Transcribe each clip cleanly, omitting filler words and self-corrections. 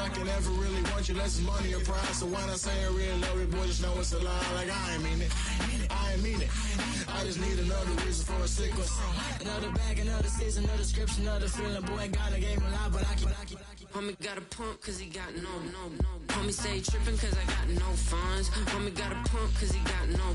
I can never really want you less is money or pride. So when I say I really love you, boy, just know it's a lie. Like I ain't mean it. I ain't mean it. I just need another reason for a sickle. Another bag, another season, another description, another feeling. Boy, God, I gave him a lot, but I keep. Homie got a pump cause he got no. Homie stay trippin' cause I got no funds. Homie got a pump cause he got no.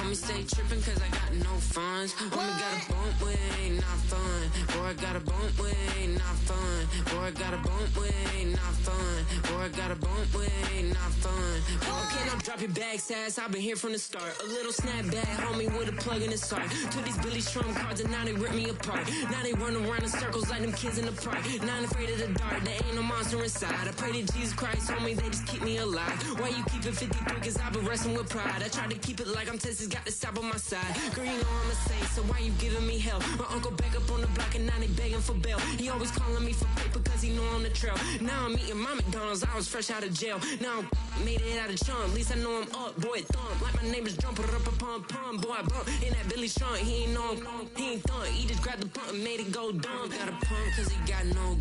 Homie stay trippin' cause I got no funds. Homie got a bump with ain't not fun. Boy, I got a bump with ain't not fun. Boy, I got a bump with ain't not fun. Boy, I got a bump with ain't not fun. Okay, now drop your bag, sass. I've been here from the start. A little snapback, homie, with a plug in his heart. Took these Billy Trump cards and now they rip me apart. Now they run around in circles like them kids in the park. Now I'm afraid of the dark. There ain't no monster inside. I pray to Jesus Christ, homie, they just keep me alive. Why you keep it 53? Cause I've been wrestling with pride. I try to keep it like I'm Texas, got the stop on my side. Girl, you know I'm a saint, so why you giving me hell? My uncle back up on the block and now they begging for bail. He always calling me for paper cause he know I'm the trail. Now I'm eating my McDonald's, I was fresh out of jail. Now I made it out of chunk, at least I know I'm up, boy, thump. Like my neighbors jumping up a pum. Boy, I bump in that Billy Trump, he ain't know he ain't thump. He just grabbed the pump and made it go dumb. Got a pump cause he got no.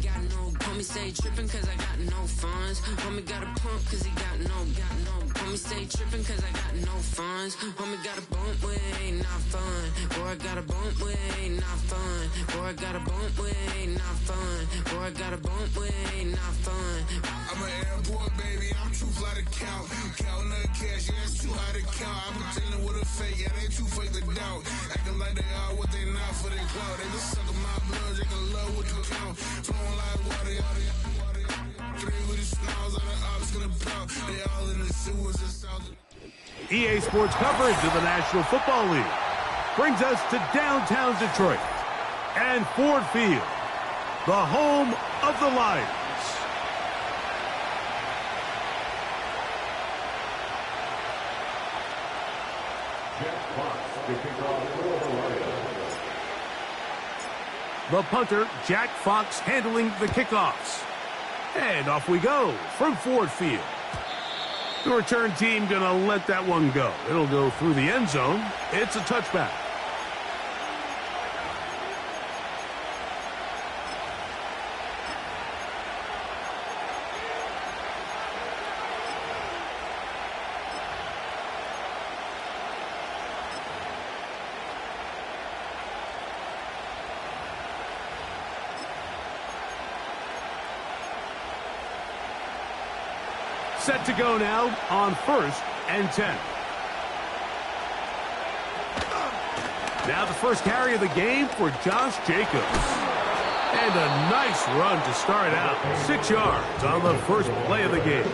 Homie stay trippin' cause I got no funds. Homie got a pump cause he got no. Homie stay trippin' cause I got no funds. Homie got a bump with ain't not fun. Boy, I got a bump with ain't not fun. Boy, I got a bump with ain't not fun. Boy, I got a bump with ain't not fun. I'm an airport baby, I'm too fly to count. Counting the cash, yeah, it's too high to count. I'm pretending with a fake, yeah, they too fake to doubt. Acting like they are what they not for their clout. They just suckin' my blood, they can love what you count. Flowing like water. Three with the smiles on the ops gonna pout. They all in the sewers and south. EA Sports coverage of the National Football League brings us to downtown Detroit and Ford Field, the home of the Lions. The punter, Jack Fox, handling the kickoffs. And off we go from Ford Field. The return team going to let that one go. It'll go through the end zone. It's a touchback. Set to go now on 1st and 10. Now the first carry of the game for Josh Jacobs. And a nice run to start out. 6 yards on the first play of the game.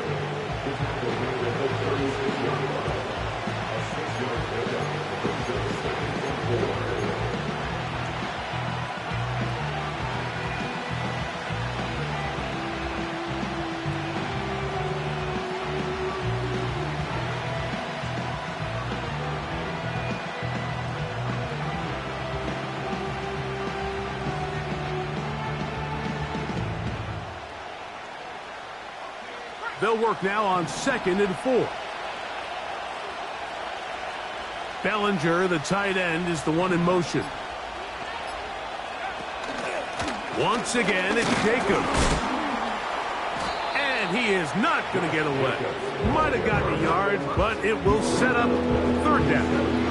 They'll work now on 2nd and 4. Bellinger, the tight end, is the one in motion. Once again, it's Jacobs. And he is not going to get away. Might have gotten a yard, but it will set up 3rd down.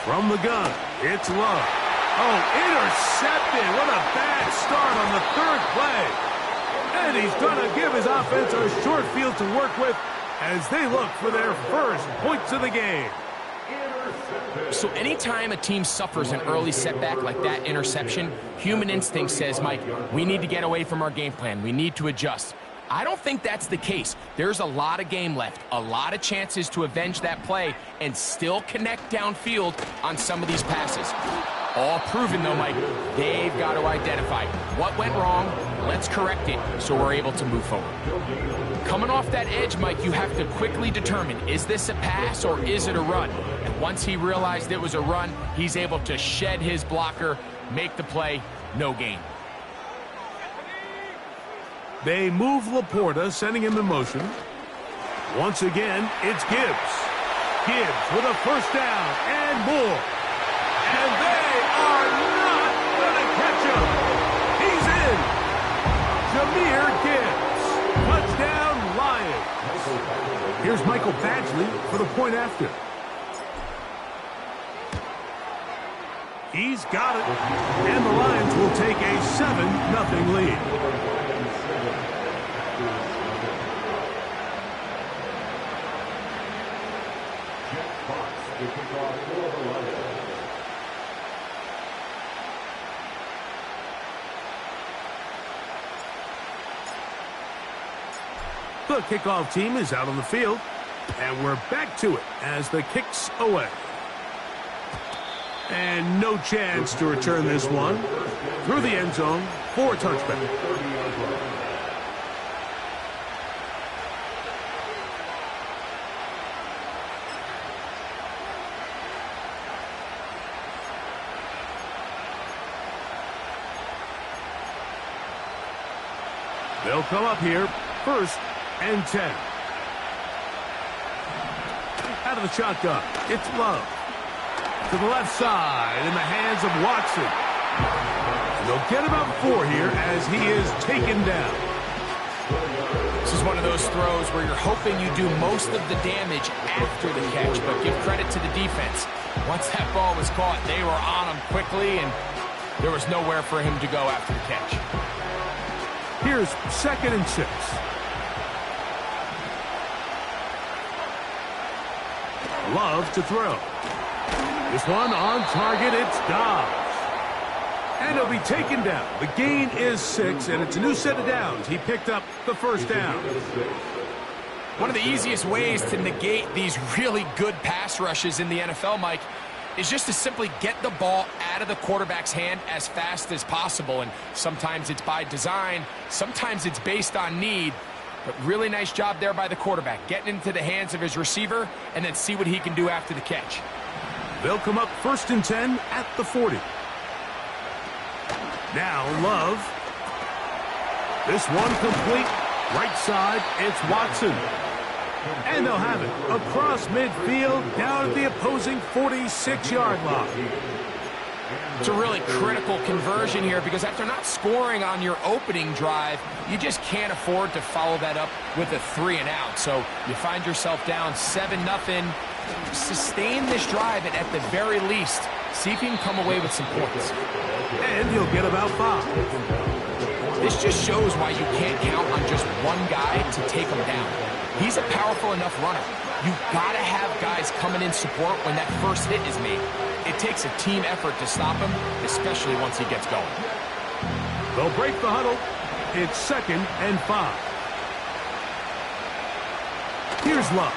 From the gun, it's Love. Oh, intercepted. What a bad start on the 3rd play. And he's going to give his offense a short field to work with as they look for their first points of the game. So anytime a team suffers an early setback like that interception, human instinct says, Mike, we need to get away from our game plan. We need to adjust. I don't think that's the case. There's a lot of game left, a lot of chances to avenge that play and still connect downfield on some of these passes. All proven, though, Mike. They've got to identify what went wrong. Let's correct it so we're able to move forward. Coming off that edge, Mike, you have to quickly determine, is this a pass or is it a run? And once he realized it was a run, he's able to shed his blocker, make the play, no gain. They move Laporta, sending him in motion. Once again, it's Gibbs. Gibbs with a first down and more. And they are not going to catch him. He's in. Jahmyr Gibbs. Touchdown, Lions. Here's Michael Badgley for the point after. He's got it. And the Lions will take a 7-0 lead. The kickoff team is out on the field, and we're back to it as the kick's away. And no chance to return this one through the end zone for a touchback. They'll come up here, 1st and 10. Out of the shotgun, it's Love. To the left side in the hands of Watson. And they'll get about 4 here as he is taken down. This is one of those throws where you're hoping you do most of the damage after the catch, but give credit to the defense. Once that ball was caught, they were on him quickly, and there was nowhere for him to go after the catch. Here's 2nd and 6. Love to throw. This one on target, it's Dobbs. And he'll be taken down. The gain is 6, and it's a new set of downs. He picked up the first down. One of the easiest ways to negate these really good pass rushes in the NFL, Mike, is just to simply get the ball out of the quarterback's hand as fast as possible. And sometimes it's by design, sometimes it's based on need. But really nice job there by the quarterback, getting into the hands of his receiver and then see what he can do after the catch. They'll come up 1st and 10 at the 40. Now Love. This one complete. Right side, it's Watson. And they'll have it across midfield down at the opposing 46-yard line. It's a really critical conversion here because after not scoring on your opening drive, you just can't afford to follow that up with a 3-and-out. So you find yourself down 7-0. Sustain this drive and at the very least, see if you can come away with some points. And you'll get about 5. This just shows why you can't count on just one guy to take him down. He's a powerful enough runner. You've got to have guys coming in support when that first hit is made. It takes a team effort to stop him, especially once he gets going. They'll break the huddle. It's 2nd and 5. Here's Love.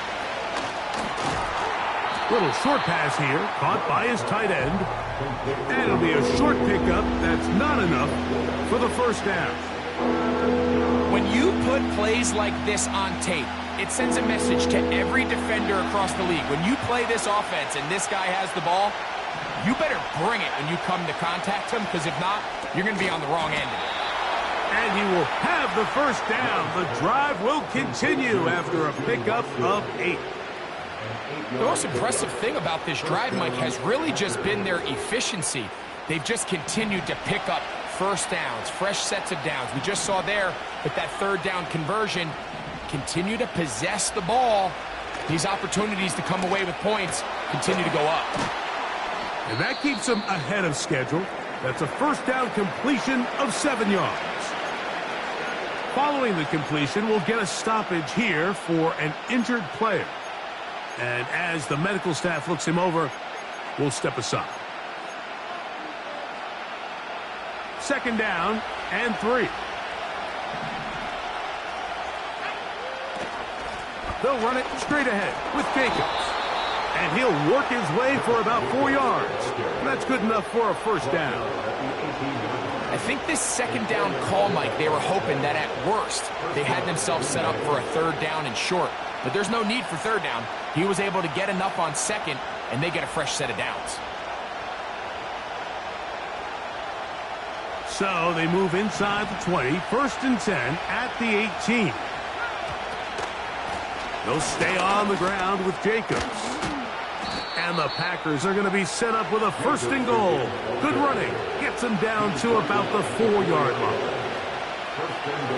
Little short pass here, caught by his tight end. And it'll be a short pickup that's not enough for the first down. When you put plays like this on tape, it sends a message to every defender across the league. When you play this offense and this guy has the ball, you better bring it when you come to contact him, because if not, you're going to be on the wrong end of it. And he will have the first down. The drive will continue after a pickup of 8. The most impressive thing about this drive, Mike, has really just been their efficiency. They've just continued to pick up first downs, fresh sets of downs. We just saw there with that 3rd down conversion, continue to possess the ball. These opportunities to come away with points continue to go up. And that keeps them ahead of schedule. That's a first down completion of 7 yards. Following the completion, we'll get a stoppage here for an injured player. And as the medical staff looks him over, we'll step aside. 2nd down and 3. They'll run it straight ahead with Jacobs. And he'll work his way for about 4 yards. And that's good enough for a first down. I think this 2nd down call, Mike, they were hoping that at worst they had themselves set up for a 3rd down and short. But there's no need for 3rd down. He was able to get enough on 2nd, and they get a fresh set of downs. So they move inside the 20, 1st and 10 at the 18. They'll stay on the ground with Jacobs. And the Packers are going to be set up with a 1st and goal. Good running. Gets them down to about the 4-yard line.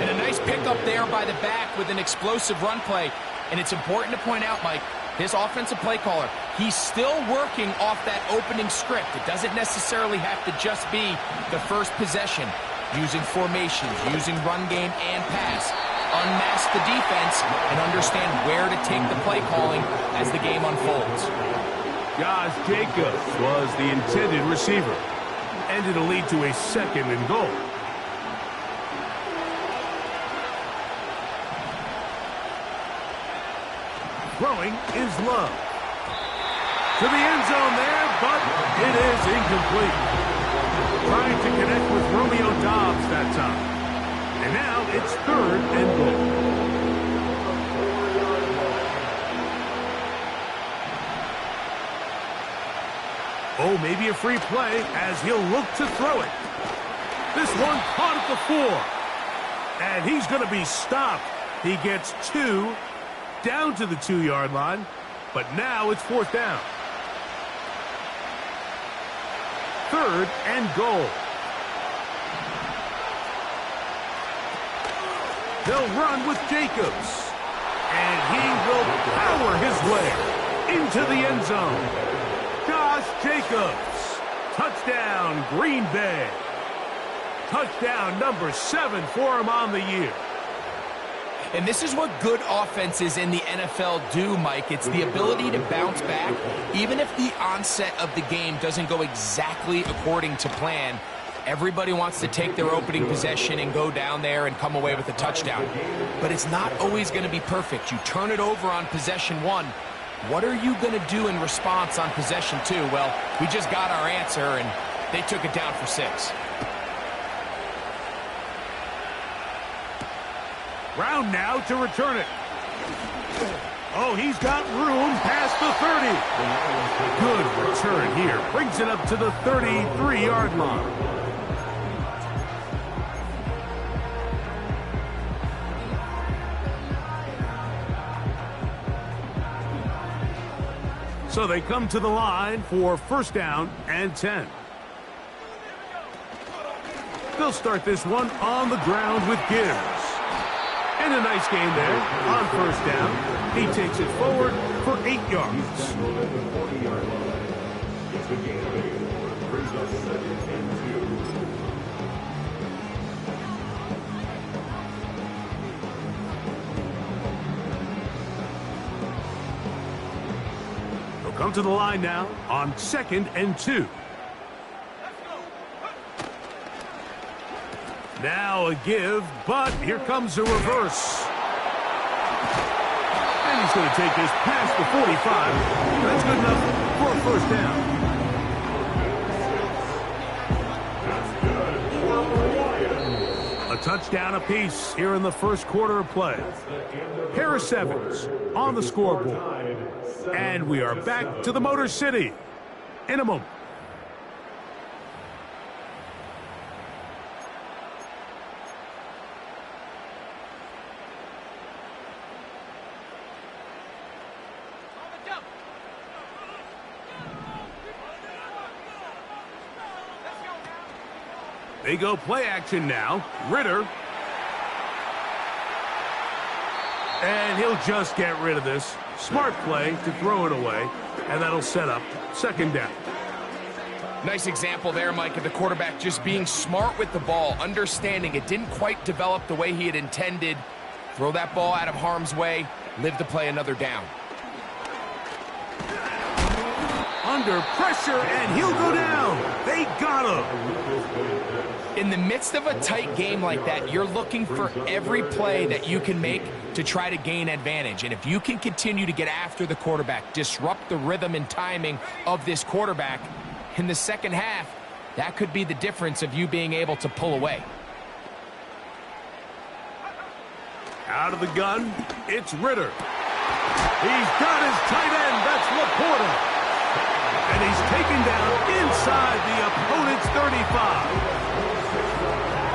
And a nice pickup there by the back with an explosive run play. And it's important to point out, Mike, this offensive play caller, he's still working off that opening script. It doesn't necessarily have to just be the first possession. Using formations, using run game and pass. Unmask the defense and understand where to take the play calling as the game unfolds. Josh Jacobs was the intended receiver. And it'll lead to a 2nd and goal. Throwing is Love. To the end zone there, but it is incomplete. Trying to connect with Romeo Doubs that time. And now it's 3rd and goal. Oh, maybe a free play as he'll look to throw it. This one caught at the 4. And he's going to be stopped. He gets 2 down to the 2-yard line. But now it's 4th down. 3rd and goal. They'll run with Jacobs. And he will power his way into the end zone. Josh Jacobs. Touchdown, Green Bay. Touchdown number 7 for him on the year. And this is what good offenses in the NFL do, Mike. It's the ability to bounce back, even if the onset of the game doesn't go exactly according to plan. Everybody wants to take their opening possession and go down there and come away with a touchdown. But it's not always going to be perfect. You turn it over on possession 1. What are you going to do in response on possession 2? Well, we just got our answer, and they took it down for 6. Brown now to return it. Oh, he's got room past the 30. Good return here. Brings it up to the 33-yard line. So they come to the line for 1st down and 10. They'll start this one on the ground with Gibbs. And a nice game there on 1st down. He takes it forward for 8 yards. They'll come to the line now on 2nd and 2. Now a give, but here comes a reverse. And he's going to take this past the 45. That's good enough for a 1st down. A touchdown apiece here in the 1st quarter of play. Harris Evans on the scoreboard. And we are back to the Motor City in a moment. They go play action now. Ritter. And he'll just get rid of this. Smart play to throw it away. And that'll set up 2nd down. Nice example there, Mike, of the quarterback just being smart with the ball, understanding it didn't quite develop the way he had intended. Throw that ball out of harm's way, live to play another down. Under pressure, and he'll go down. They got him. In the midst of a tight game like that, you're looking for every play that you can make to try to gain advantage. And if you can continue to get after the quarterback, disrupt the rhythm and timing of this quarterback, in the second half, that could be the difference of you being able to pull away. Out of the gun, it's Ritter. He's got his tight end. That's Laporta. And he's taken down inside the opponent's 35.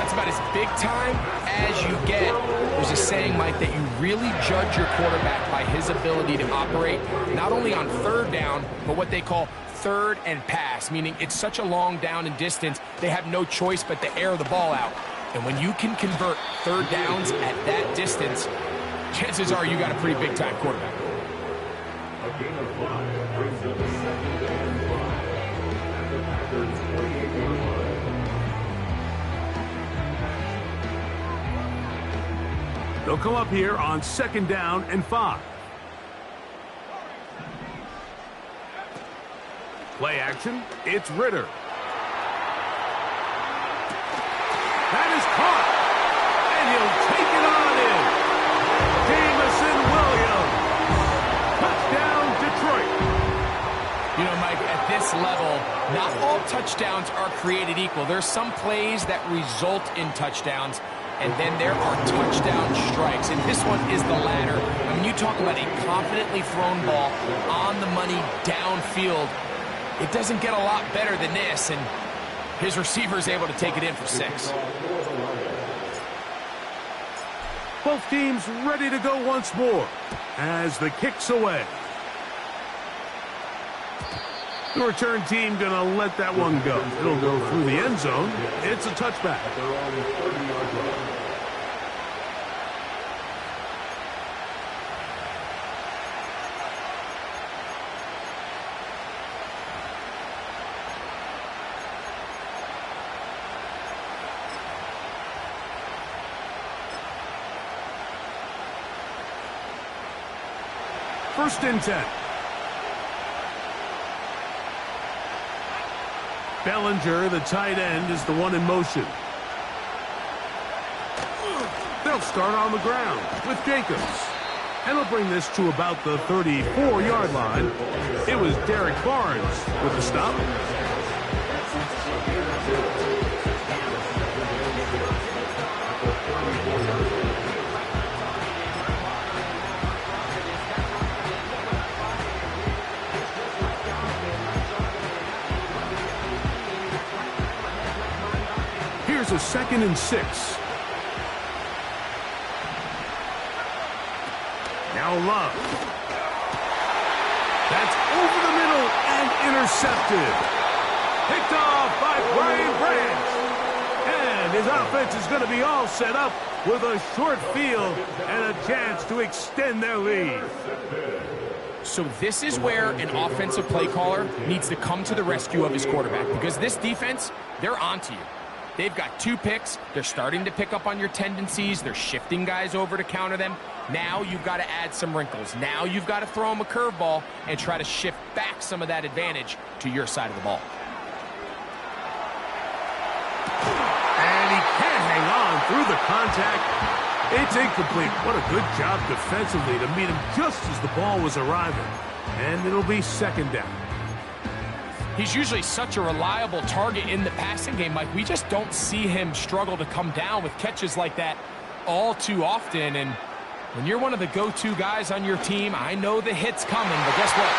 That's That's about as big time as you get. There's a saying, Mike, that you really judge your quarterback by his ability to operate not only on third down, but what they call third and pass, meaning it's such a long down and distance, they have no choice but to air the ball out. And when you can convert third downs at that distance, chances are you got a pretty big-time quarterback. A gain of 5 brings up the second down and 5 at the Packers' 28-yard line. They'll come up here on second down and 5. Play action, it's Ritter. That is caught, and he'll take it on in. Jamison Williams. Touchdown, Detroit. You know, Mike, at this level, not all touchdowns are created equal. There's some plays that result in touchdowns, and then there are touchdown strikes, and this one is the latter. I mean, you talk about a confidently thrown ball on the money downfield. It doesn't get a lot better than this, and his receiver is able to take it in for 6. Both teams ready to go once more as the kick's away. The return team gonna let that one go. It'll go through the end zone. It's a touchback. First and 10. Bellinger, the tight end, is the one in motion. They'll start on the ground with Jacobs. And they'll bring this to about the 34-yard line. It was Derek Barnes with the stop. Here's a 2nd and 6. Now Love. That's over the middle and intercepted. Picked off by Brian Branch. And his offense is going to be all set up with a short field and a chance to extend their lead. So this is where an offensive play caller needs to come to the rescue of his quarterback, because this defense, they're onto you. They've got 2 picks. They're starting to pick up on your tendencies. They're shifting guys over to counter them. Now you've got to add some wrinkles. Now you've got to throw them a curveball and try to shift back some of that advantage to your side of the ball. And he can't hang on through the contact. It's incomplete. What a good job defensively to meet him just as the ball was arriving. And it'll be 2nd down. He's usually such a reliable target in the passing game, Mike. We just don't see him struggle to come down with catches like that all too often. And when you're one of the go-to guys on your team, I know the hit's coming, but guess what?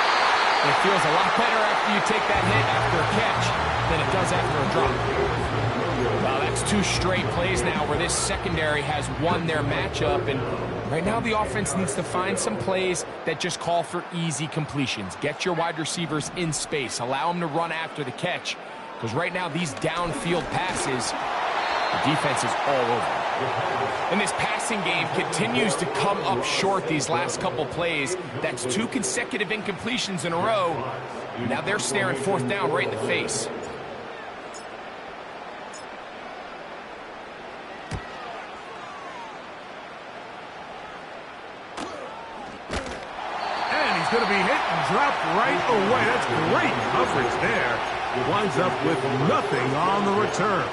It feels a lot better after you take that hit after a catch than it does after a drop. Well, that's 2 straight plays now where this secondary has won their matchup, and right now the offense needs to find some plays that just call for easy completions. Get your wide receivers in space. Allow them to run after the catch, because right now these downfield passes, the defense is all over. And this passing game continues to come up short these last couple plays. That's 2 consecutive incompletions in a row. Now they're staring 4th down right in the face. Going to be hit and dropped right away. That's great coverage there. It winds up with nothing on the return.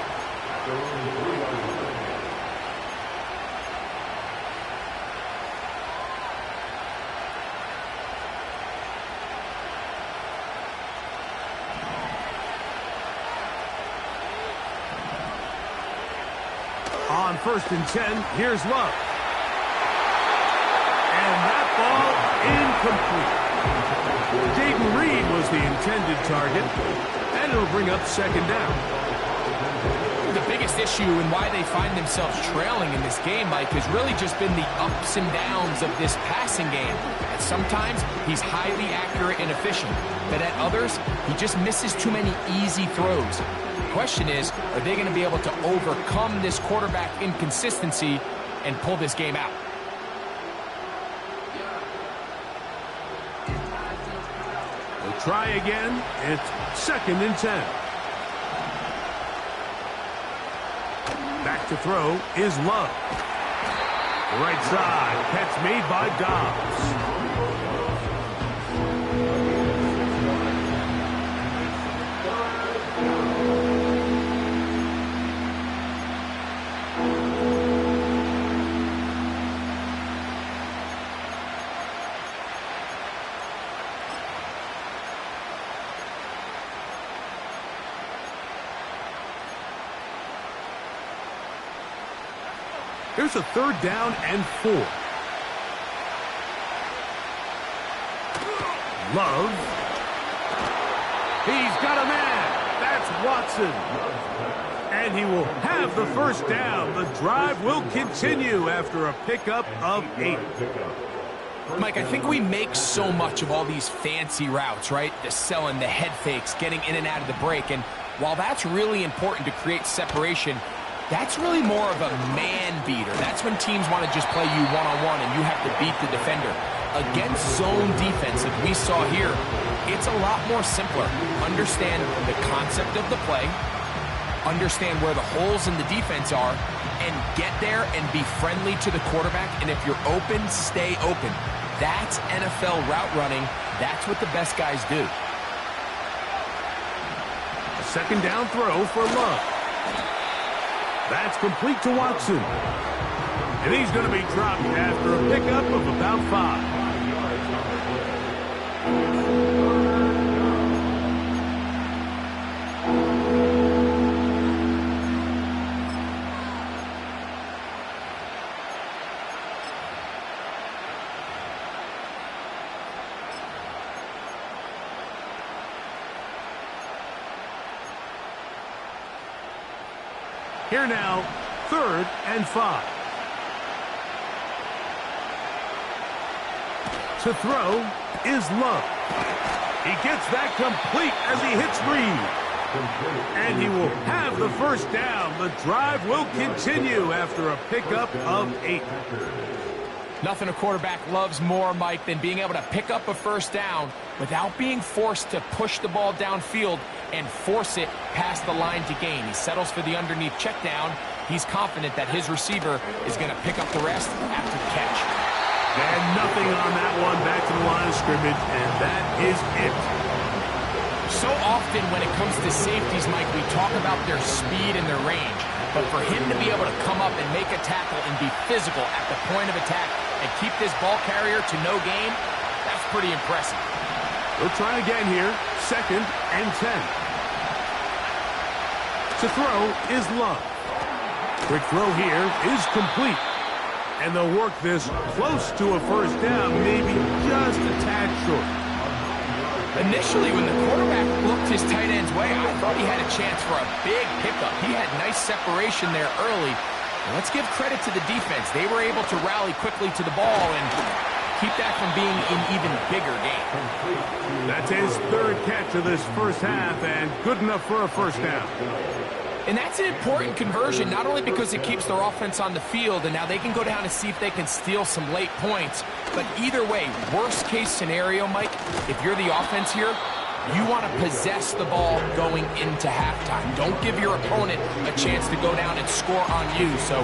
On 1st and 10, here's Love. And that ball incomplete. Jaden Reed was the intended target, and it'll bring up 2nd down. think the biggest issue and why they find themselves trailing in this game, Mike, has really just been the ups and downs of this passing game. And sometimes he's highly accurate and efficient, but at others, he just misses too many easy throws. The question is, are they going to be able to overcome this quarterback inconsistency and pull this game out? They'll try again. It's 2nd and 10. Back to throw is Love. Right side, catch made by Dobbs. Here's a 3rd down and 4. Love. He's got a man. That's Watson. And he will have the 1st down. The drive will continue after a pickup of 8. Mike, I think we make so much of all these fancy routes, right? The selling, the head fakes, getting in and out of the break. And while that's really important to create separation, that's really more of a man beater. That's when teams want to just play you one-on-one and you have to beat the defender. Against zone defense, like we saw here, it's a lot more simpler. Understand the concept of the play, understand where the holes in the defense are, and get there and be friendly to the quarterback. And if you're open, stay open. That's NFL route running. That's what the best guys do. A 2nd down throw for Love. That's complete to Watson. And he's going to be dropped after a pickup of about 5. Here now, 3rd and 5. To throw is Love. He gets that complete as he hits Reed. And he will have the 1st down. The drive will continue after a pickup of 8. Nothing a quarterback loves more, Mike, than being able to pick up a 1st down without being forced to push the ball downfield and force it past the line to gain. He settles for the underneath check down. He's confident that his receiver is going to pick up the rest after the catch. And nothing on that one, back to the line of scrimmage, and that is it. So often when it comes to safeties, Mike, we talk about their speed and their range. But for him to be able to come up and make a tackle and be physical at the point of attack and keep this ball carrier to no gain, that's pretty impressive. We'll try again here, 2nd and 10. To throw is Love. Quick throw here is complete. And they'll work this close to a 1st down, maybe just a tad short. Initially, when the quarterback looked his tight end's way, I thought he had a chance for a big pickup. He had nice separation there early. And let's give credit to the defense. They were able to rally quickly to the ball and keep that from being an even bigger game. That's his 3rd catch of this 1st half, and good enough for a 1st down. And that's an important conversion, not only because it keeps their offense on the field, and now they can go down and see if they can steal some late points. But either way, worst case scenario, Mike, if you're the offense here, you want to possess the ball going into halftime. Don't give your opponent a chance to go down and score on you. So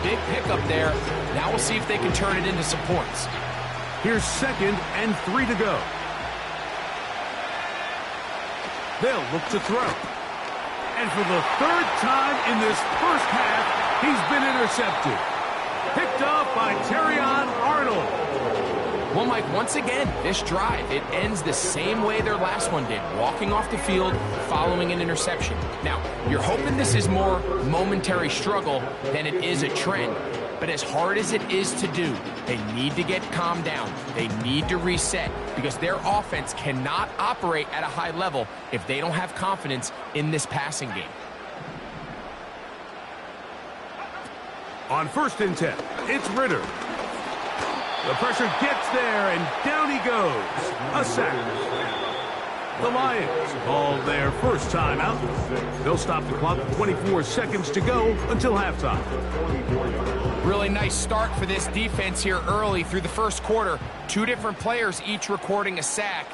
big pickup there. Now we'll see if they can turn it into some points. Here's 2nd and 3 to go. They'll look to throw. And for the 3rd time in this 1st half, he's been intercepted. Picked off by Terrion Arnold. Well, Mike, once again, this drive, it ends the same way their last one did, walking off the field, following an interception. Now, you're hoping this is more momentary struggle than it is a trend. But as hard as it is to do, they need to get calmed down. They need to reset because their offense cannot operate at a high level if they don't have confidence in this passing game. On 1st and 10, it's Ritter. The pressure gets there, and down he goes. A sack. The Lions call their first timeout. They'll stop the clock with 24 seconds to go until halftime. Really nice start for this defense here early through the first quarter. 2 different players each recording a sack.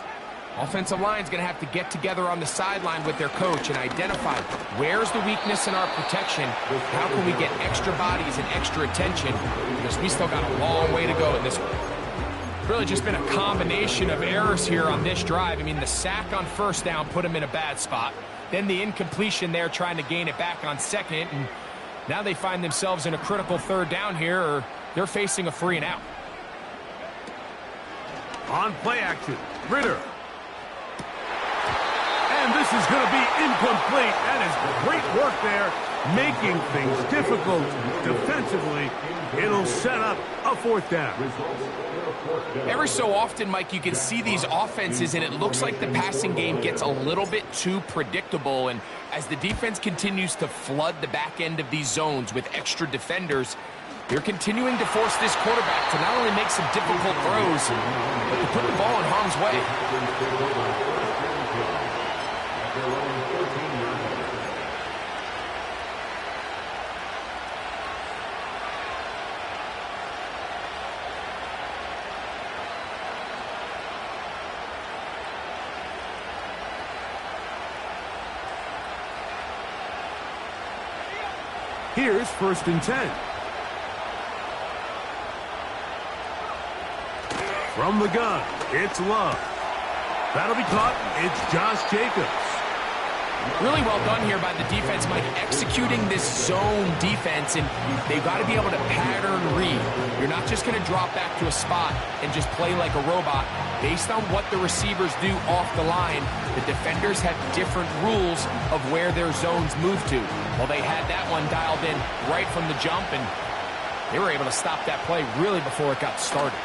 Offensive line's going to have to get together on the sideline with their coach and identify where's the weakness in our protection, how can we get extra bodies and extra attention, because we still got a long way to go in this one. Really just been a combination of errors here on this drive. I mean, the sack on 1st down put them in a bad spot. Then the incompletion there trying to gain it back on 2nd, and now they find themselves in a critical 3rd down here, or they're facing a 3 and out. On play action, Ritter. And this is going to be incomplete. That is great work there, making things difficult defensively. It'll set up a 4th down. Every so often, Mike, you can see these offenses, and it looks like the passing game gets a little bit too predictable. And as the defense continues to flood the back end of these zones with extra defenders, they're continuing to force this quarterback to not only make some difficult throws, but to put the ball in harm's way. Here's 1st and 10. From the gun, it's Love. That'll be caught. It's Josh Jacobs. Really well done here by the defense, Mike, executing this zone defense, and they've got to be able to pattern read. You're not just going to drop back to a spot and just play like a robot. Based on what the receivers do off the line, the defenders have different rules of where their zones move to. Well, they had that one dialed in right from the jump, and they were able to stop that play really before it got started.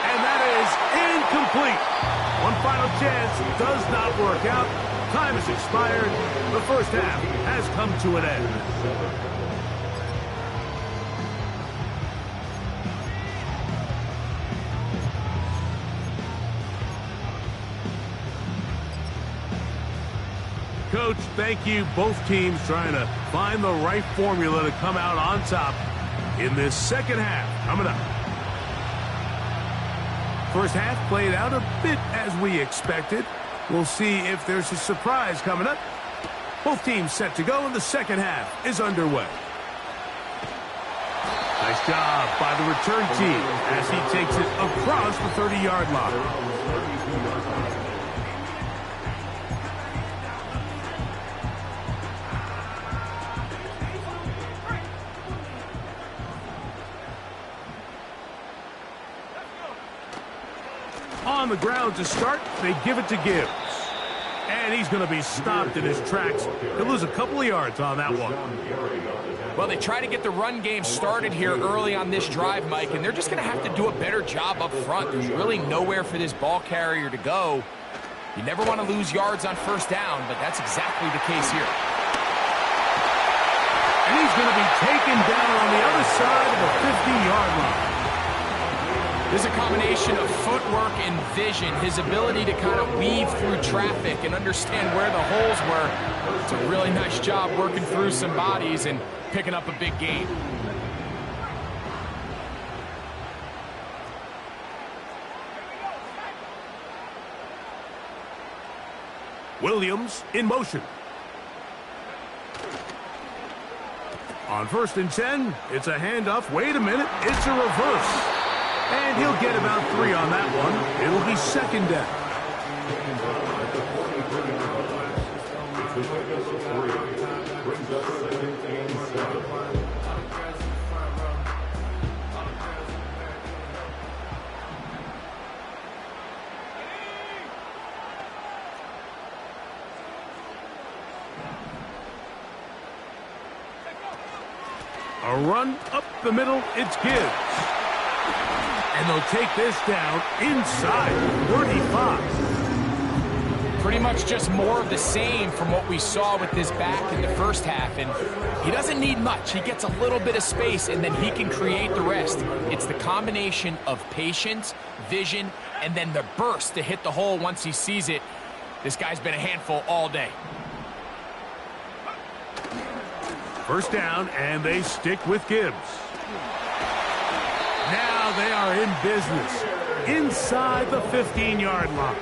And that is incomplete. One final chance does not work out. Time has expired. The 1st half has come to an end. Coach, thank you. Both teams trying to find the right formula to come out on top in this 2nd half. Coming up. 1st half played out a bit as we expected. We'll see if there's a surprise coming up. Both teams set to go, and the 2nd half is underway. Nice job by the return team as he takes it across the 30-yard line. On the ground to start, they give it to Gibbs. And he's going to be stopped in his tracks. He'll lose a couple of yards on that one. Well, they try to get the run game started here early on this drive, Mike, and they're just going to have to do a better job up front. There's really nowhere for this ball carrier to go. You never want to lose yards on 1st down, but that's exactly the case here. And he's going to be taken down on the other side of the 50-yard line. There's a combination of footwork and vision, his ability to kind of weave through traffic and understand where the holes were. It's a really nice job working through some bodies and picking up a big gain. Williams in motion. On 1st and 10, it's a handoff. Wait a minute, it's a reverse. And he'll get about 3 on that one. It'll be 2nd down. A run up the middle, it's Gibbs. And they'll take this down inside 35. pretty much just more of the same from what we saw with this back in the first half. And he doesn't need much. He gets a little bit of space, and then he can create the rest. It's the combination of patience, vision, and then the burst to hit the hole once he sees it. This guy's been a handful all day. First down, and they stick with Gibbs. Now they are in business inside the 15-yard line.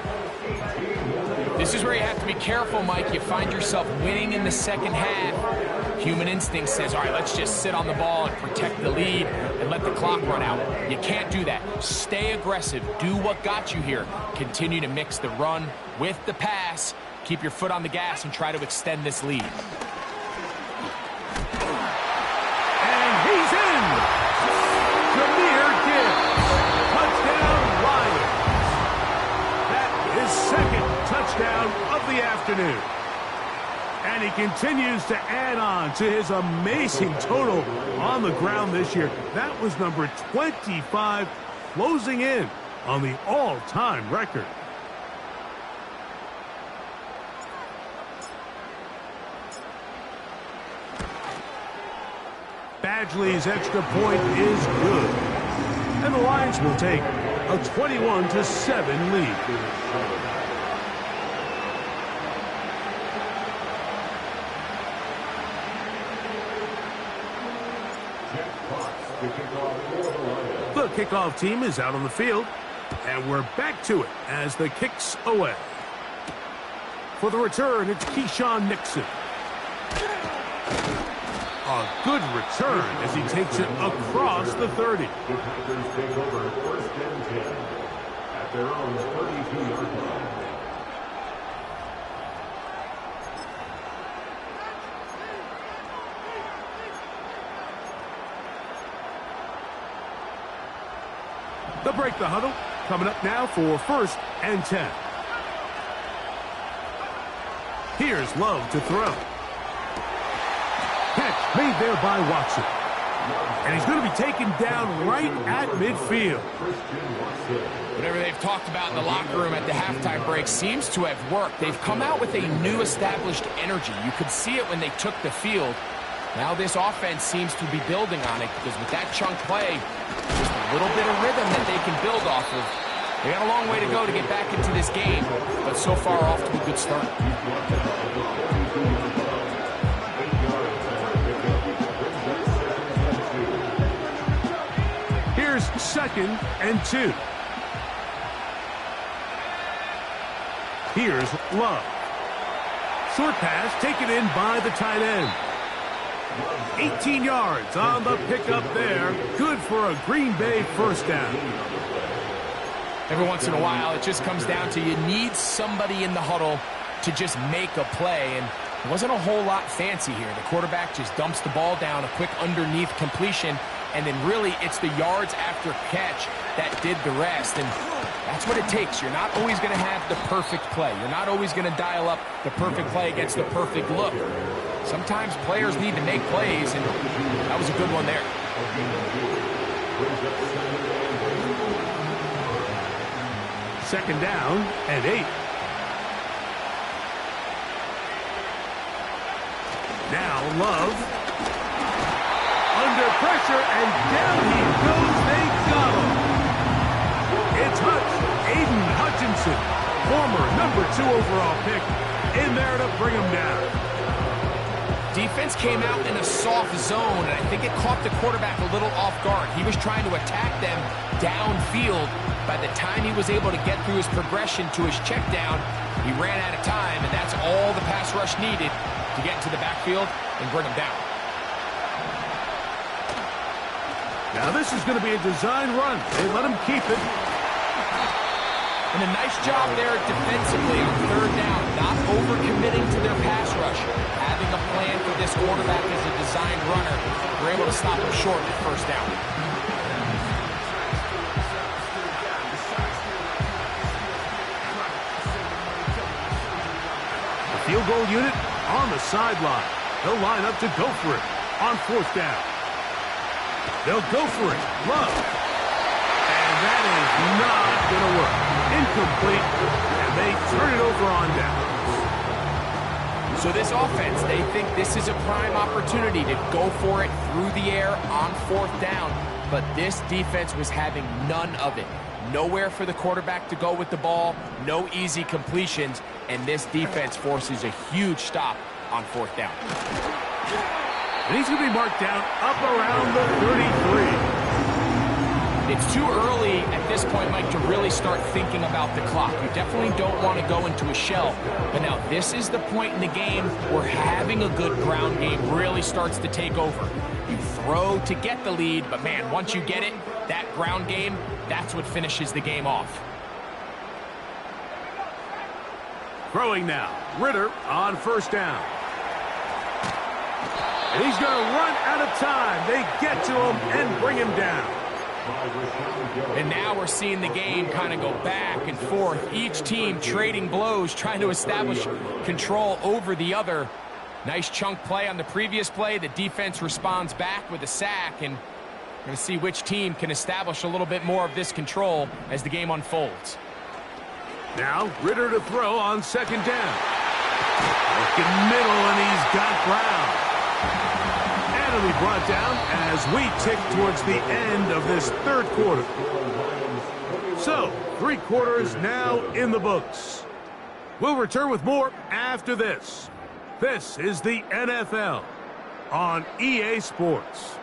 This is where you have to be careful, Mike. You find yourself winning in the second half. Human instinct says, all right, let's just sit on the ball and protect the lead and let the clock run out. You can't do that. Stay aggressive. Do what got you here. Continue to mix the run with the pass. Keep your foot on the gas and try to extend this lead. And he's in! Jahmyr Gibbs. Touchdown, Lions. That is second touchdown of the afternoon. And he continues to add on to his amazing total on the ground this year. That was number 25, closing in on the all-time record. Badgley's extra point is good. And the Lions will take a 21-7 lead. The kickoff team is out on the field, and we're back to it as the kick's away. For the return, it's Keyshawn Nixon. A good return as he takes it across the 30. The Packers take over first and 10 at their own 32-yard line. They'll break the huddle. Coming up now for first and 10. Here's Love to throw. Catch made there by Watson. And he's going to be taken down right at midfield. Whatever they've talked about in the locker room at the halftime break seems to have worked. They've come out with a new established energy. You could see it when they took the field. Now this offense seems to be building on it because with that chunk play, just a little bit of rhythm that they can build off of. They got a long way to go to get back into this game, but so far off to a good start. Here's second and 2. Here's Love. Short pass taken in by the tight end. 18 yards on the pickup there. Good for a Green Bay first down. Every once in a while, it just comes down to you need somebody in the huddle to just make a play. And it wasn't a whole lot fancy here. The quarterback just dumps the ball down, a quick underneath completion, and then really it's the yards after catch that did the rest. And that's what it takes. You're not always going to have the perfect play. You're not always going to dial up the perfect play against the perfect look. Sometimes players need to make plays, and that was a good one there. Second down and 8. Now Love. Under pressure, and down he goes. They got him. It's Hutch, Aiden Hutchinson, former number 2 overall pick, in there to bring him down. Defense came out in a soft zone, and I think it caught the quarterback a little off guard. He was trying to attack them downfield. By the time he was able to get through his progression to his check down, he ran out of time, and that's all the pass rush needed to get into the backfield and bring him down. Now this is going to be a design run. They let him keep it. And a nice job there defensively on third down, not overcommitting to their pass rush. Having a plan for this quarterback as a designed runner, they're able to stop him short at first down. The field goal unit on the sideline. They'll line up to go for it on fourth down. They'll go for it. Love. And that is not going to work. Incomplete. And and they turn it over on down. So this offense, they think this is a prime opportunity to go for it through the air on 4th down, but this defense was having none of it. Nowhere for the quarterback to go with the ball, no easy completions, and this defense forces a huge stop on 4th down. And he's going to be marked down up around the 33. It's too early at this point, Mike, to really start thinking about the clock. You definitely don't want to go into a shell. But now this is the point in the game where having a good ground game really starts to take over. You throw to get the lead, but man, once you get it, that ground game, that's what finishes the game off. Throwing now. Ritter on 1st down. And he's going to run out of time. They get to him and bring him down. And now we're seeing the game kind of go back and forth. Each team trading blows, trying to establish control over the other. Nice chunk play on the previous play. The defense responds back with a sack, and we're going to see which team can establish a little bit more of this control as the game unfolds. Now Ritter to throw on 2nd down. Looking middle, and he's got Brown. And he'll be brought down as we tick towards the end of this 3rd quarter. So, 3 quarters now in the books. We'll return with more after this. This is the NFL on EA Sports.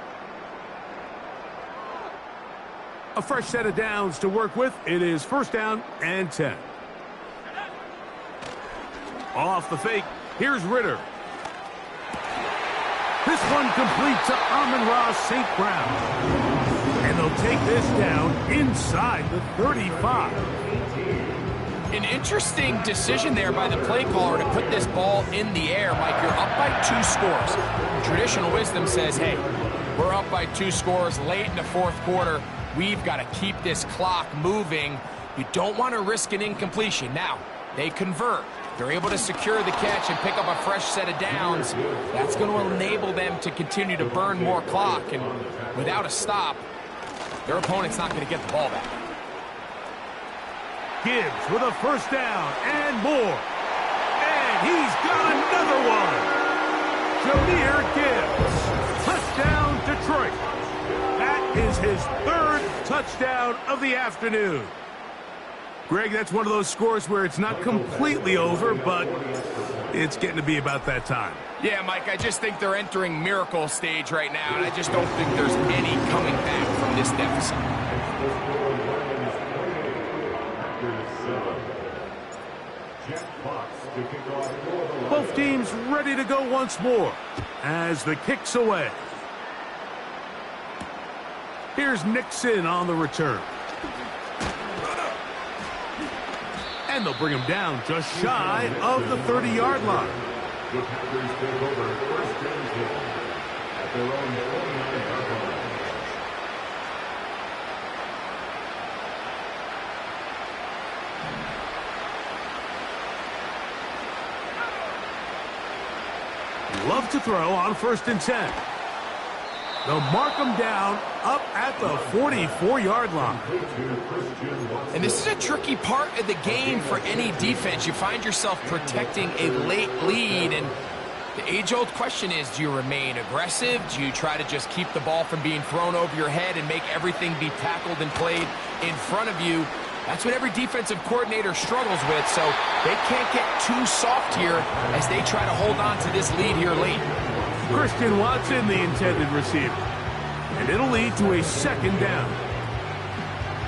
A fresh set of downs to work with. It is 1st down and 10. Off the fake, here's Ritter. This one complete to Amon-Ra St. Brown. And they'll take this down inside the 35. An interesting decision there by the play caller to put this ball in the air. Mike, you're up by 2 scores. Traditional wisdom says, hey, we're up by 2 scores late in the 4th quarter. We've got to keep this clock moving. You don't want to risk an incompletion. Now, they convert. They're able to secure the catch and pick up a fresh set of downs. That's going to enable them to continue to burn more clock. And without a stop, their opponent's not going to get the ball back. Gibbs with a 1st down and more. And he's got another one. Jahmyr Gibbs. Touchdown, Detroit. That is his 3rd touchdown of the afternoon. Greg, that's one of those scores where it's not completely over, but it's getting to be about that time. Yeah, Mike, I just think they're entering miracle stage right now, and I just don't think there's any coming back from this deficit. Both teams ready to go once more as the kick's away. Here's Nixon on the return. And they'll bring him down just shy of the 30-yard line. The Packers take over 1st and 10 at their own 49-yard line. Love to throw on 1st and 10. They'll mark him down up at the 44-yard line. And this is a tricky part of the game for any defense. You find yourself protecting a late lead, and the age-old question is, do you remain aggressive? Do you try to just keep the ball from being thrown over your head and make everything be tackled and played in front of you? That's what every defensive coordinator struggles with, so they can't get too soft here as they try to hold on to this lead here late. Christian Watson, the intended receiver. And it'll lead to a 2nd down.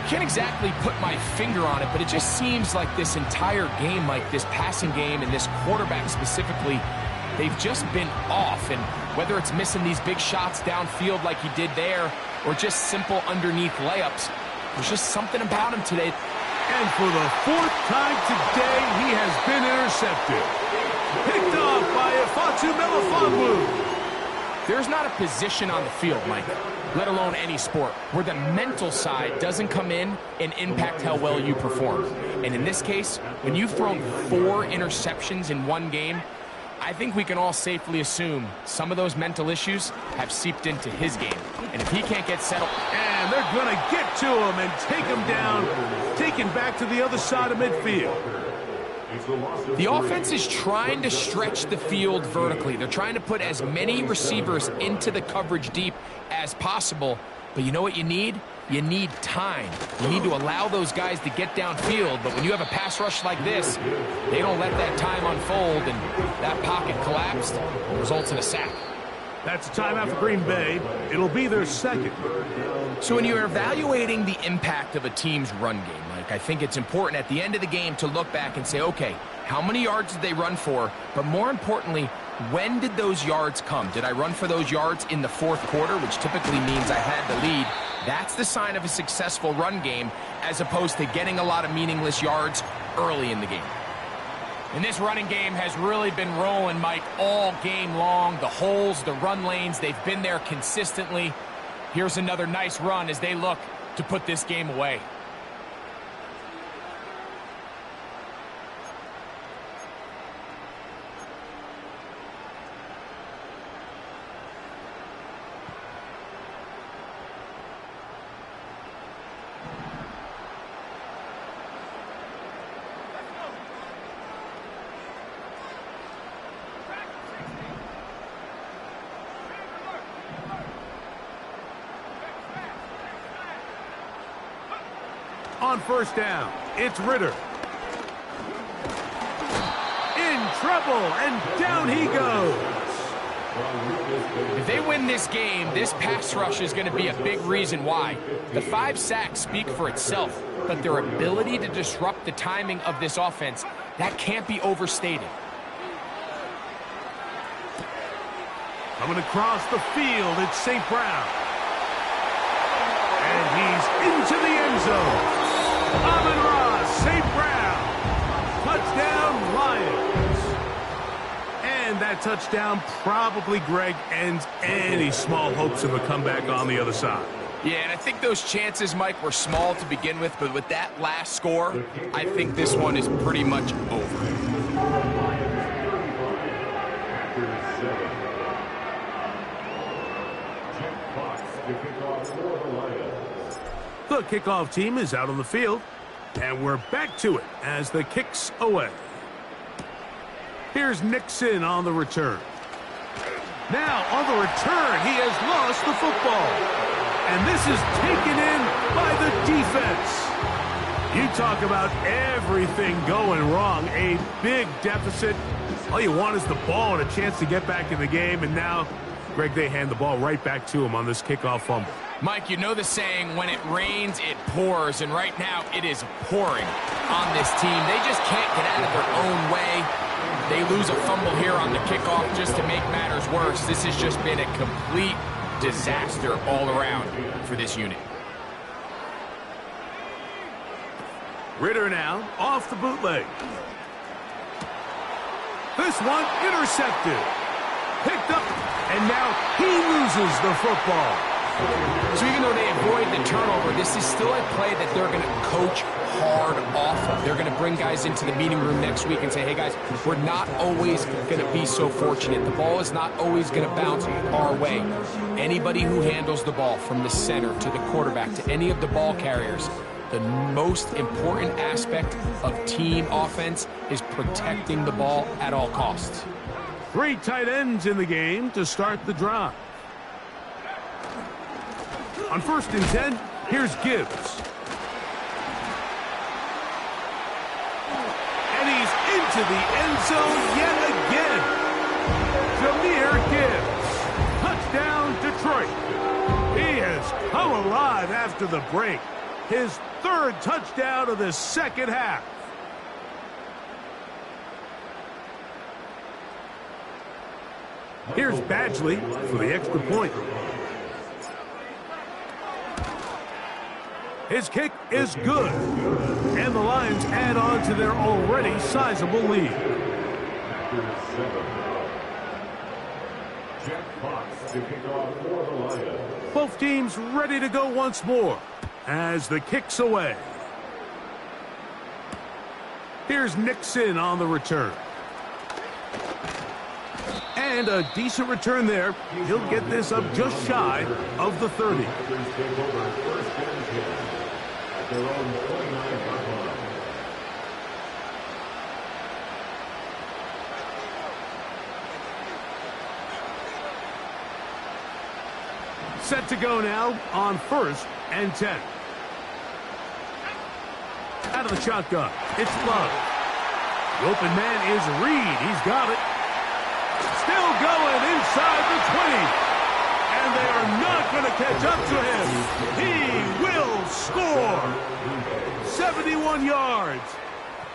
Can't exactly put my finger on it, but it just seems like this entire game, like this passing game and this quarterback specifically, they've just been off. And whether it's missing these big shots downfield like he did there or just simple underneath layups, there's just something about him today. And for the 4th time today, he has been intercepted. Picked off by Ifeatu Melifonwu. There's not a position on the field, Mike, let alone any sport, where the mental side doesn't come in and impact how well you perform. And in this case, when you've thrown 4 interceptions in one game, I think we can all safely assume some of those mental issues have seeped into his game. And if he can't get settled... And they're going to get to him and take him down, taken back to the other side of midfield. The offense is trying to stretch the field vertically. They're trying to put as many receivers into the coverage deep as possible. But you know what you need? You need time. You need to allow those guys to get downfield. But when you have a pass rush like this, they don't let that time unfold, and that pocket collapsed and results in a sack. That's a timeout for Green Bay. It'll be their second. So when you're evaluating the impact of a team's run game, Mike, I think it's important at the end of the game to look back and say, okay, how many yards did they run for? But more importantly, when did those yards come? Did I run for those yards in the fourth quarter, which typically means I had the lead? That's the sign of a successful run game, as opposed to getting a lot of meaningless yards early in the game. And this running game has really been rolling, Mike, all game long. The holes, the run lanes, they've been there consistently. Here's another nice run as they look to put this game away. On first down, it's Ritter. In trouble, and down he goes. If they win this game, this pass rush is going to be a big reason why. The 5 sacks speak for itself, but their ability to disrupt the timing of this offense, that can't be overstated. Coming across the field, it's St. Brown. And he's into the end zone. Amon-Ra, St. Brown. Touchdown, Lions. And that touchdown probably, Greg, ends any small hopes of a comeback on the other side. Yeah, and I think those chances, Mike, were small to begin with, but with that last score, I think this one is pretty much over. The kickoff team is out on the field, and we're back to it as the kick's away. Here's Nixon on the return. Now on the return, he has lost the football. And this is taken in by the defense. You talk about everything going wrong, a big deficit. All you want is the ball and a chance to get back in the game, and now, Greg, they hand the ball right back to him on this kickoff fumble. Mike, you know the saying, when it rains, it pours, and right now it is pouring on this team. They just can't get out of their own way. They lose a fumble here on the kickoff just to make matters worse. This has just been a complete disaster all around for this unit. Ritter now off the bootleg. This one intercepted. Picked up, and now he loses the football. So even though they avoid the turnover, this is still a play that they're going to coach hard off of. They're going to bring guys into the meeting room next week and say, hey guys, we're not always going to be so fortunate. The ball is not always going to bounce our way. Anybody who handles the ball from the center to the quarterback to any of the ball carriers, the most important aspect of team offense is protecting the ball at all costs. 3 tight ends in the game to start the drive. On 1st and 10, here's Gibbs. And he's into the end zone yet again. Jahmyr Gibbs. Touchdown, Detroit. He has come alive after the break. His 3rd touchdown of the second half. Here's Badgley for the extra point. His kick is good. And the Lions add on to their already sizable lead. Both teams ready to go once more as the kick's away. Here's Nixon on the return. And a decent return there. He'll get this up just shy of the 30. set to go now on 1st and 10. Out of the shotgun, it's Love. The open man is Reed. He's got it. Still going inside the 20. And they are not going to catch up to him. He will score. 71 yards.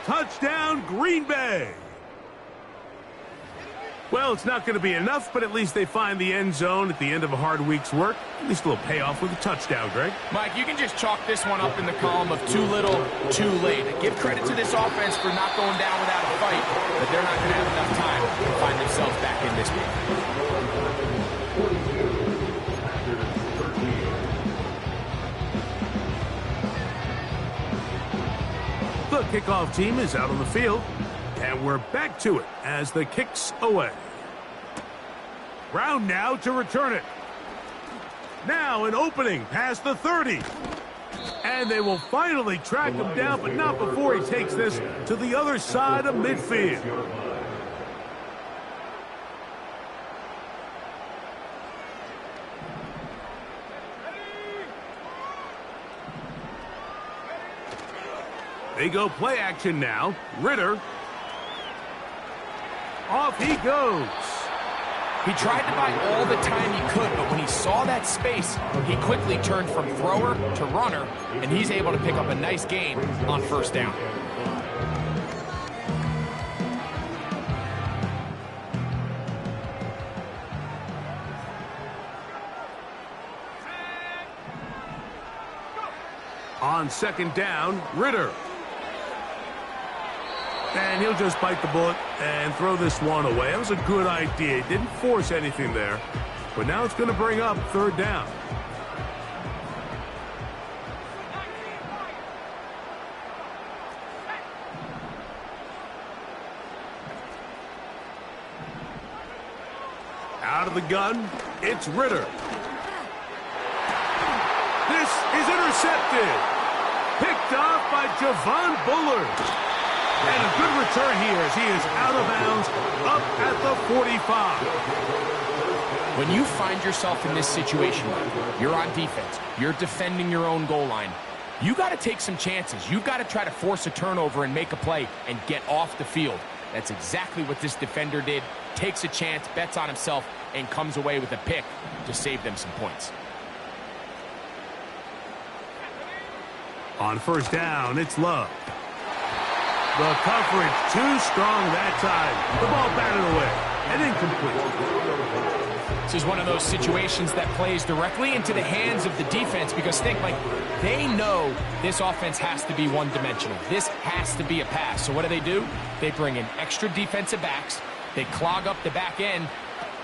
Touchdown, Green Bay. Well, it's not going to be enough, but at least they find the end zone at the end of a hard week's work. At least a little payoff with a touchdown, Greg. Mike, you can just chalk this one up in the column of too little, too late. Give credit to this offense for not going down without a fight, but they're not going to have enough time to find themselves back in this game. The kickoff team is out on the field. And we're back to it as the kick's away. Brown now to return it. Now an opening past the 30. And they will finally track him down, but not before he takes this to the other side of midfield. They go play action now. Ritter. Off he goes. He tried to buy all the time he could, but when he saw that space, he quickly turned from thrower to runner, and he's able to pick up a nice gain on 1st down. On 2nd down, Ritter. And he'll just bite the bullet and throw this one away. That was a good idea. He didn't force anything there. But now it's going to bring up 3rd down. Out of the gun, it's Ritter. This is intercepted. Picked off by Javon Bullard. And a good return here as he is out of bounds up at the 45. When you find yourself in this situation, you're on defense, you're defending your own goal line, you got to take some chances. You've got to try to force a turnover and make a play and get off the field. That's exactly what this defender did. Takes a chance, bets on himself, and comes away with a pick to save them some points. On 1st down, it's Love. The coverage too strong that time. The ball batted away and incomplete. This is one of those situations that plays directly into the hands of the defense because think, like, they know this offense has to be one-dimensional. This has to be a pass. So what do? They bring in extra defensive backs. They clog up the back end.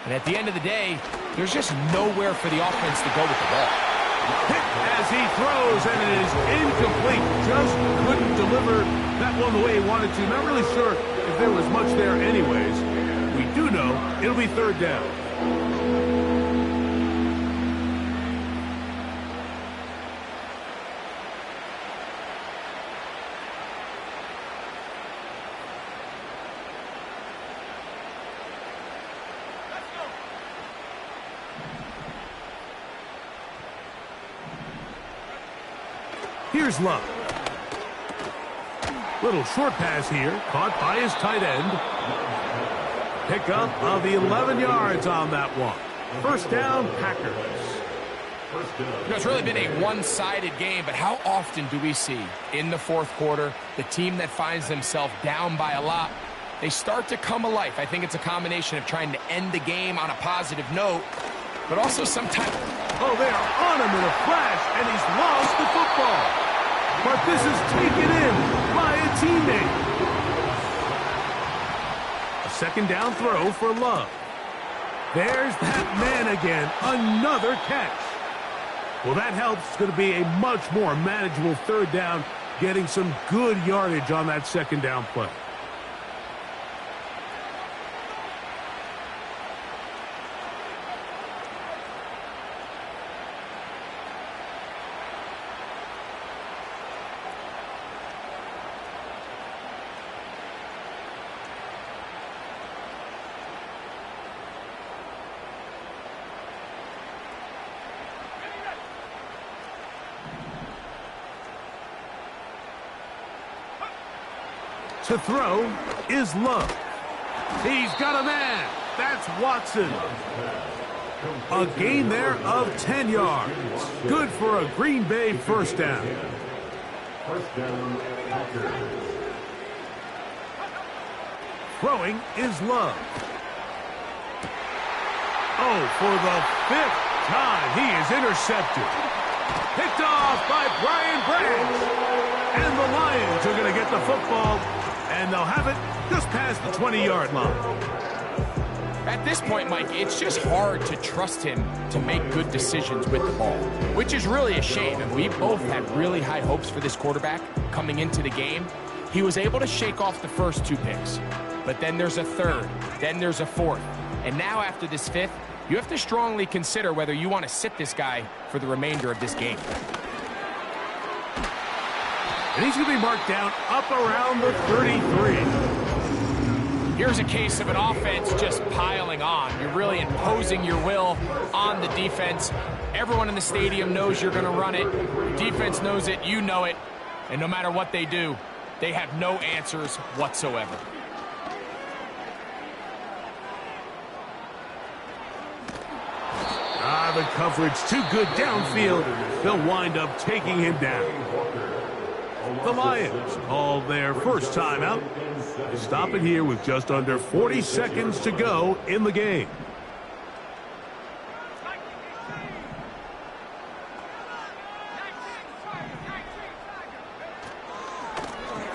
And at the end of the day, there's just nowhere for the offense to go with the ball. Hit as he throws, and it is incomplete. Just couldn't deliver that one the way he wanted to. Not really sure if there was much there anyways. We do know it'll be 3rd down. Here's Love. Little short pass here, caught by his tight end. Pickup of 11 yards on that one. 1st down, Packers. It's really been a one-sided game, but how often do we see in the 4th quarter the team that finds themselves down by a lot, they start to come alive. I think it's a combination of trying to end the game on a positive note, but also sometimes... Oh, they are on him in a flash, and he's lost the football. But this is taken in by a teammate. A 2nd down throw for Love. There's that man again. Another catch. Well, that helps. It's going to be a much more manageable 3rd down, getting some good yardage on that 2nd down play. To throw is Love. He's got a man. That's Watson. A gain there of 10 yards. Good for a Green Bay first down. First down, Packers. Throwing is Love. Oh, for the 5th time, he is intercepted. Picked off by Brian Branch. And the Lions are going to get the football, and they'll have it just past the 20-yard line. At this point, Mike, it's just hard to trust him to make good decisions with the ball, which is really a shame. And we both had really high hopes for this quarterback coming into the game. He was able to shake off the first 2 picks, but then there's a third, then there's a fourth. And now after this 5th, you have to strongly consider whether you want to sit this guy for the remainder of this game. And he's going to be marked down up around the 33. Here's a case of an offense just piling on. You're really imposing your will on the defense. Everyone in the stadium knows you're going to run it. The defense knows it, you know it. And no matter what they do, they have no answers whatsoever. The coverage too good downfield. They'll wind up taking him down. The Lions call their first timeout. Stop it here with just under 40 seconds to go in the game.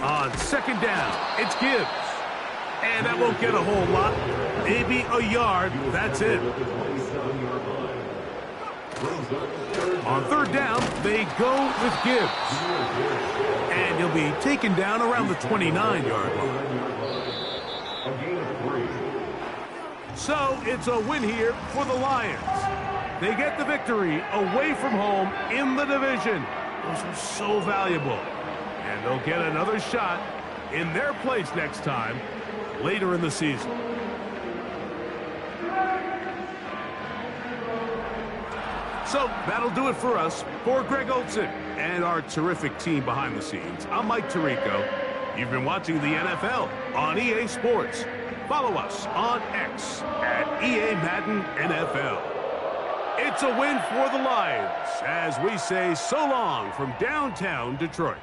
On second down, it's Gibbs. And that won't get a whole lot. Maybe a yard, that's it. On third down, they go with Gibbs. And he'll be taken down around the 29-yard line. So it's a win here for the Lions. They get the victory away from home in the division. Those are so valuable. And they'll get another shot in their place next time later in the season. So that'll do it for us. For Greg Olson and our terrific team behind the scenes, I'm Mike Tirico. You've been watching the NFL on EA Sports. Follow us on X at EA Madden NFL. It's a win for the Lions as we say so long from downtown Detroit.